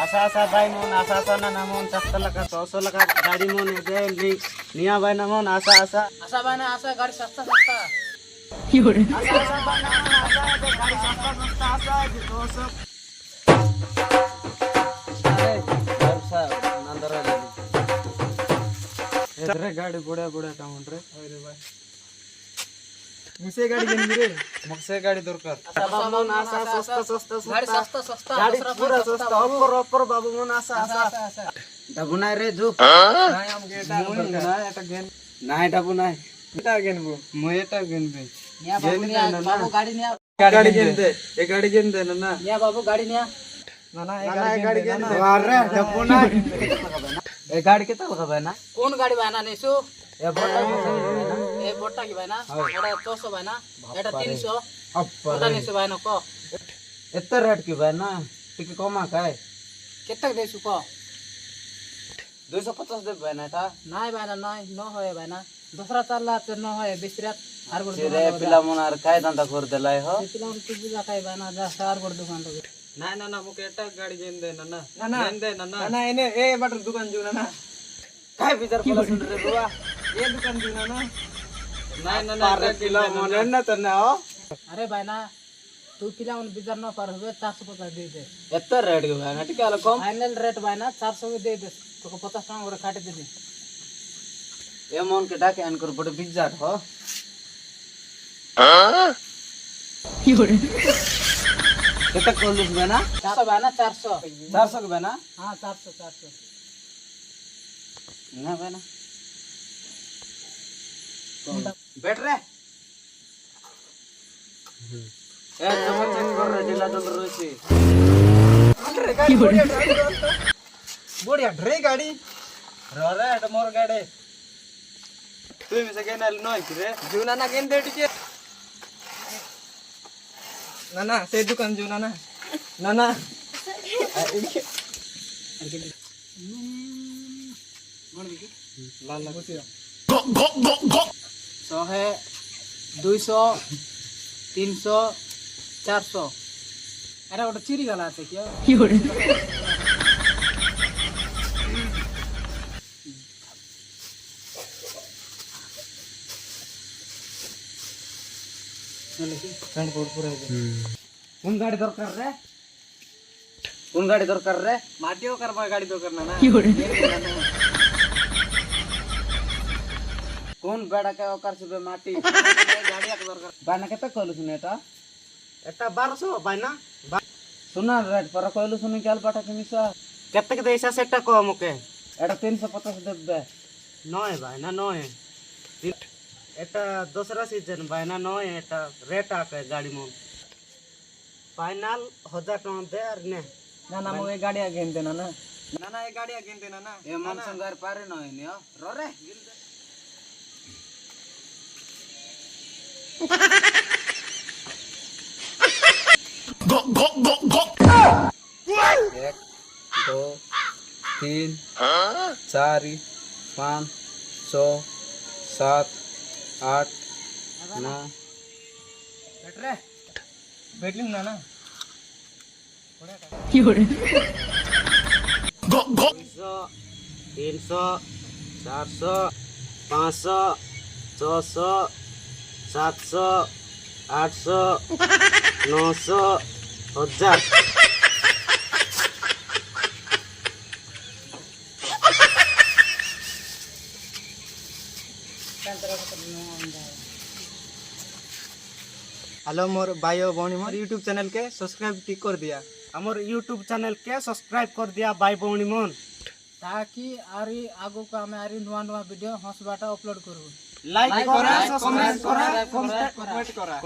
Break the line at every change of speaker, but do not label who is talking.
आशा आशा भाई मन आशा आशा ना मन 7 लाख 600 लाख गाड़ी मन दे निया भाई ना मन आशा आशा
आशा भाई ना आशा गाड़ी सस्ता सस्ता
आशा आशा भाई ना मन आशा दे गाड़ी सस्ता सस्ता आशा 200 अरे वर्षा नंदर एदरे गाड़ी बुढ़ा बुढ़ा काउंट रे अरे भाई मुझसे गाड़ी गेन रे मुझसे गाड़ी दरकार बाबू मन आशा सस्ता सस्ता
गाड़ी सस्ता सस्ता
गाड़ी पूरा सस्ता ऊपर बाबू मन आशा आशा डाबू नाही रे जो
नाही हम गेटा
नाही এটা गेन नाही डाबू नाही এটা गेनबो मु এটা गेनबे
निया बाबू निया बाबू गाड़ी निया
गाड़ी गेन दे ए गाड़ी गेन दे ना
निया बाबू गाड़ी निया
ना ना ए गाड़ी गेन दे अरे डाबू नाही ए गाड़ी के तल खबे ना
कौन गाड़ी भाई ना नेसु
ए बोटा
ए बोटा की भाई ना एटा 200 भाई ना एटा 300 पता नेसु भाई ना को
एत्ते रेट की भाई ना टिके कमा काय
केतक देसु को
250 दे भाई ना ता
नाही भाई ना नाही न होय भाई ना दूसरा चालला तर न होय बिसरात हार गोड
रे पिला मोनार काय धंदा कर देलाय हो
पिला तू बुझा काय भाई ना जा हार गोड दुकान रो
नाही ना ना मुके एटा गाड़ी गेन दे ना
गेन
दे ना
ना एने ए बटर दुकान जो ना
काय विचार केला सुन रे बुवा
ये दुकान जो ना
नाही ना ना किलो मोने ना तर ना हो
अरे भाई ना तू पिला उन बिजार न पर हुए 450 दे दे
एत्ते रेट के भाई ना टिके आलो कम
फाइनल रेट भाई ना 400 में दे दे तो 50 टांग और काट दे दे
ए मोन के डाके अनकर बड़े बिजार हो कितना कॉलेज में ना
400 भाई ना 400
400 के ना
हां 400
ना भाई ना बैठ रे ए चमक चेंज कर रे ढीला चल रही
अरे गाड़ी बढ़िया ड्रे गाड़ी
रे एट मोर गाड़ी तू में से गेन आल नय रे
जीवना ना गेन दे टिके ना से दुकान जीवना ना
लाल लाल
100 है 200 300 400 अरे वो चिरी गला है क्या
कौन गाड़ी दरकार रे कौन गाड़ी दरकार रे
माटियो करबा गाड़ी तो करना ना
कौन बेड़ा के ओकर से माटी
गाड़िया के दरकार
बाना केते कहलु सुने एटा
एटा 1200 भाई ना
सुना रेट पर कहलु सुने केल पाठा केमिसा
केते के देसा सेटा को मके
एटा 350 देबे
नय भाई ना नय
एटा दूसरा सीजन भाई ना नय एटा रेट आके गाड़ी में फाइनल 1000 टका दे और ने
ना ना मगे गाड़िया गेन देना ना
ना ए गाड़िया गेन देना ना ए मन संगार पारे नय ने रो रे गिन दे
Go, go, go, go!
1 2 3 4 5 6 7 8 9
बैठ रे बैठ लूं ना
Go, go!
300 400 500 600 700 800 900 1000
हेलो मोर भाई और भौणी मोर यूट्यूब चैनल के सब्सक्राइब टिक कर दिया
हमर यूट्यूब चैनल के सब्सक्राइब कर दिया भाई भौणी मन
ताकि आरी आगो को हमें आरी नुआ वीडियो हंस बाटा अपलोड करू
लाइक करा सब्सक्राइब करा कमेंट करा